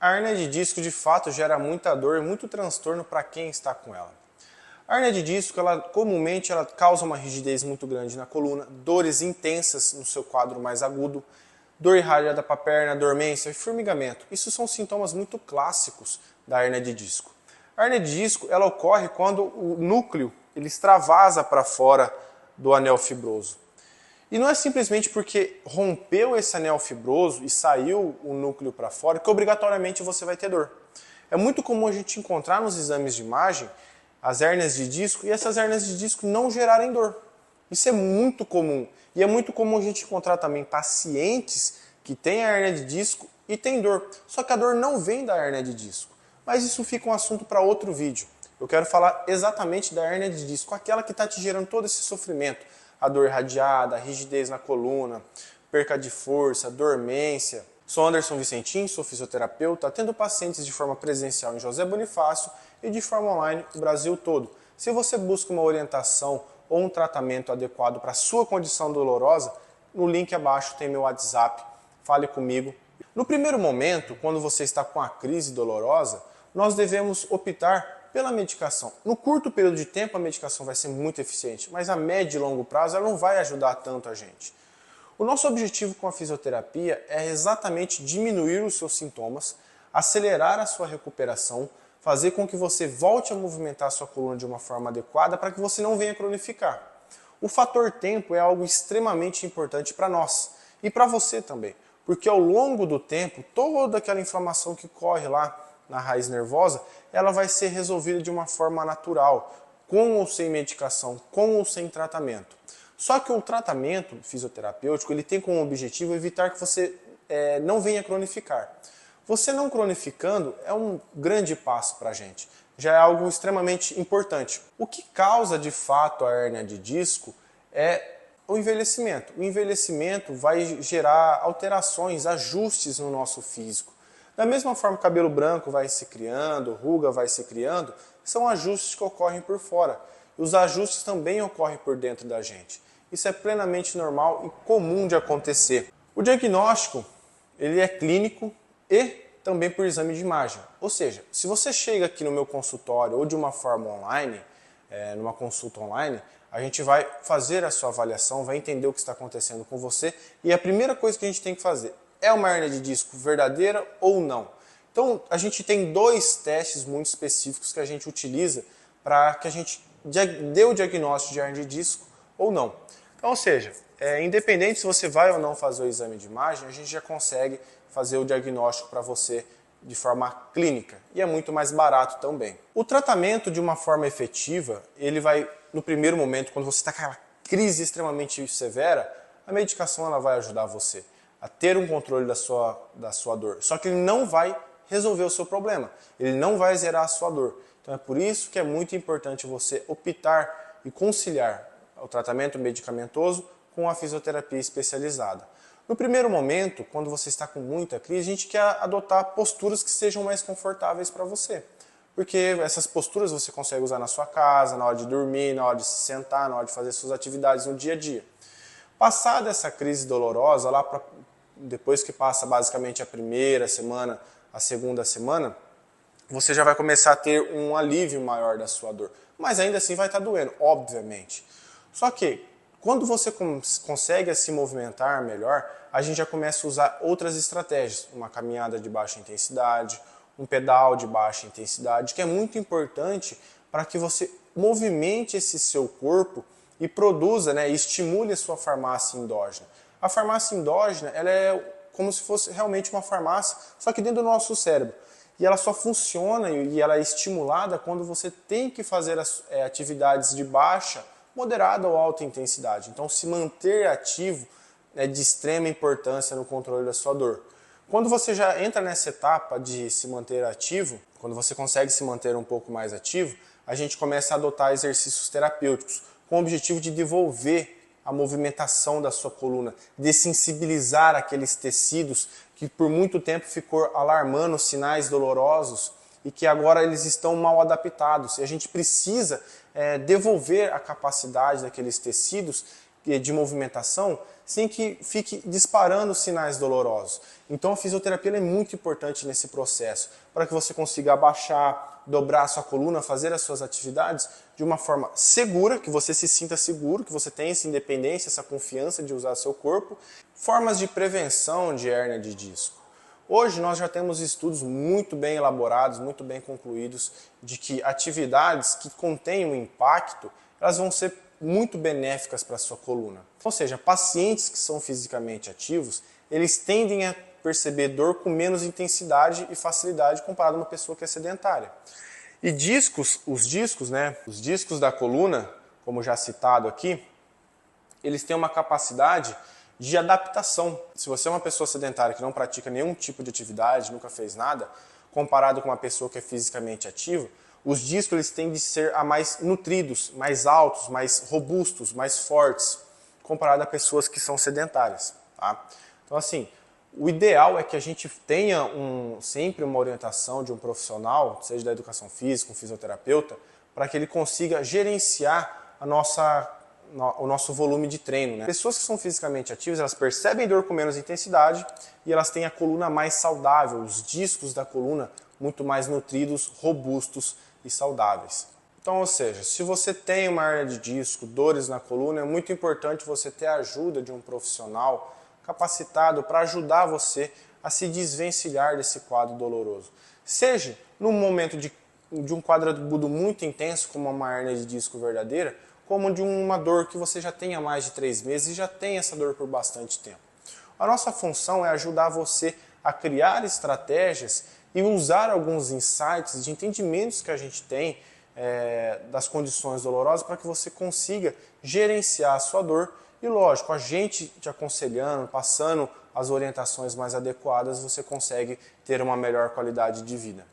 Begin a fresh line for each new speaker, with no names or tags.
A hérnia de disco de fato gera muita dor e muito transtorno para quem está com ela. A hérnia de disco, comumente ela causa uma rigidez muito grande na coluna, dores intensas no seu quadro mais agudo, dor irradiada para a perna, dormência e formigamento. Isso são sintomas muito clássicos da hérnia de disco. A hérnia de disco ela ocorre quando o núcleo ele extravasa para fora do anel fibroso. E não é simplesmente porque rompeu esse anel fibroso e saiu o núcleo para fora que obrigatoriamente você vai ter dor. É muito comum a gente encontrar nos exames de imagem as hérnias de disco e essas hérnias de disco não gerarem dor. Isso é muito comum. E é muito comum a gente encontrar também pacientes que têm a hérnia de disco e têm dor. Só que a dor não vem da hérnia de disco. Mas isso fica um assunto para outro vídeo. Eu quero falar exatamente da hérnia de disco, aquela que está te gerando todo esse sofrimento. A dor irradiada, a rigidez na coluna, perca de força, dormência. Sou Anderson Vicentim, sou fisioterapeuta, atendo pacientes de forma presencial em José Bonifácio e de forma online no Brasil todo. Se você busca uma orientação ou um tratamento adequado para a sua condição dolorosa, no link abaixo tem meu WhatsApp, fale comigo. No primeiro momento, quando você está com a crise dolorosa, nós devemos optar pela medicação. No curto período de tempo a medicação vai ser muito eficiente, mas a médio e longo prazo ela não vai ajudar tanto a gente. O nosso objetivo com a fisioterapia é exatamente diminuir os seus sintomas, acelerar a sua recuperação, fazer com que você volte a movimentar a sua coluna de uma forma adequada para que você não venha cronificar. O fator tempo é algo extremamente importante para nós e para você também, porque ao longo do tempo toda aquela inflamação que corre lá na raiz nervosa, ela vai ser resolvida de uma forma natural, com ou sem medicação, com ou sem tratamento. Só que o tratamento fisioterapêutico ele tem como objetivo evitar que você não venha cronificar. Você não cronificando é um grande passo para a gente, já é algo extremamente importante. O que causa de fato a hérnia de disco é o envelhecimento. O envelhecimento vai gerar alterações, ajustes no nosso físico. Da mesma forma que o cabelo branco vai se criando, ruga vai se criando, são ajustes que ocorrem por fora. E os ajustes também ocorrem por dentro da gente. Isso é plenamente normal e comum de acontecer. O diagnóstico ele é clínico e também por exame de imagem. Ou seja, se você chega aqui no meu consultório ou de uma forma online, numa consulta online, a gente vai fazer a sua avaliação, vai entender o que está acontecendo com você e a primeira coisa que a gente tem que fazer é uma hérnia de disco verdadeira ou não? Então, a gente tem dois testes muito específicos que a gente utiliza para que a gente dê o diagnóstico de hérnia de disco ou não. Então, ou seja, independente se você vai ou não fazer o exame de imagem, a gente já consegue fazer o diagnóstico para você de forma clínica e é muito mais barato também. O tratamento de uma forma efetiva, ele vai, no primeiro momento, quando você está com aquela crise extremamente severa, a medicação ela vai ajudar você a ter um controle da sua dor. Só que ele não vai resolver o seu problema, ele não vai zerar a sua dor. Então é por isso que é muito importante você optar e conciliar o tratamento medicamentoso com a fisioterapia especializada. No primeiro momento, quando você está com muita crise, a gente quer adotar posturas que sejam mais confortáveis para você. Porque essas posturas você consegue usar na sua casa, na hora de dormir, na hora de se sentar, na hora de fazer suas atividades no dia a dia. Passada essa crise dolorosa, depois que passa basicamente a primeira semana, a segunda semana, você já vai começar a ter um alívio maior da sua dor. Mas ainda assim vai estar doendo, obviamente. Só que, quando você consegue se movimentar melhor, a gente já começa a usar outras estratégias. Uma caminhada de baixa intensidade, um pedal de baixa intensidade, que é muito importante para que você movimente esse seu corpo e produza, e estimule a sua farmácia endógena. A farmácia endógena ela é como se fosse realmente uma farmácia, só que dentro do nosso cérebro. E ela só funciona e ela é estimulada quando você tem que fazer atividades de baixa, moderada ou alta intensidade. Então, se manter ativo é de extrema importância no controle da sua dor. Quando você já entra nessa etapa de se manter ativo, quando você consegue se manter um pouco mais ativo, a gente começa a adotar exercícios terapêuticos com o objetivo de devolver a movimentação da sua coluna, dessensibilizar aqueles tecidos que por muito tempo ficou alarmando sinais dolorosos e que agora eles estão mal adaptados. E a gente precisa devolver a capacidade daqueles tecidos de movimentação sem que fique disparando sinais dolorosos. Então a fisioterapia é muito importante nesse processo, para que você consiga abaixar, dobrar a sua coluna, fazer as suas atividades de uma forma segura, que você se sinta seguro, que você tenha essa independência, essa confiança de usar seu corpo. Formas de prevenção de hérnia de disco. Hoje nós já temos estudos muito bem elaborados, muito bem concluídos, de que atividades que contenham impacto, elas vão ser muito benéficas para a sua coluna. Ou seja, pacientes que são fisicamente ativos, eles tendem a perceber dor com menos intensidade e facilidade comparado a uma pessoa que é sedentária. E os discos da coluna, como já citado aqui, eles têm uma capacidade de adaptação. Se você é uma pessoa sedentária que não pratica nenhum tipo de atividade, nunca fez nada, comparado com uma pessoa que é fisicamente ativa, os discos eles tendem a ser mais nutridos, mais altos, mais robustos, mais fortes, comparado a pessoas que são sedentárias. Tá? Então, assim, o ideal é que a gente tenha sempre uma orientação de um profissional, seja da educação física, um fisioterapeuta, para que ele consiga gerenciar o nosso volume de treino. Né? Pessoas que são fisicamente ativas, elas percebem dor com menos intensidade e elas têm a coluna mais saudável, os discos da coluna muito mais nutridos, robustos e saudáveis. Então, ou seja, se você tem uma hérnia de disco, dores na coluna, é muito importante você ter a ajuda de um profissional capacitado para ajudar você a se desvencilhar desse quadro doloroso. Seja no momento de um quadro agudo muito intenso, como uma hérnia de disco verdadeira, como de uma dor que você já tem há mais de 3 meses e já tem essa dor por bastante tempo. A nossa função é ajudar você a criar estratégias e usar alguns insights de entendimentos que a gente tem das condições dolorosas para que você consiga gerenciar a sua dor e, lógico, a gente te aconselhando, passando as orientações mais adequadas, você consegue ter uma melhor qualidade de vida.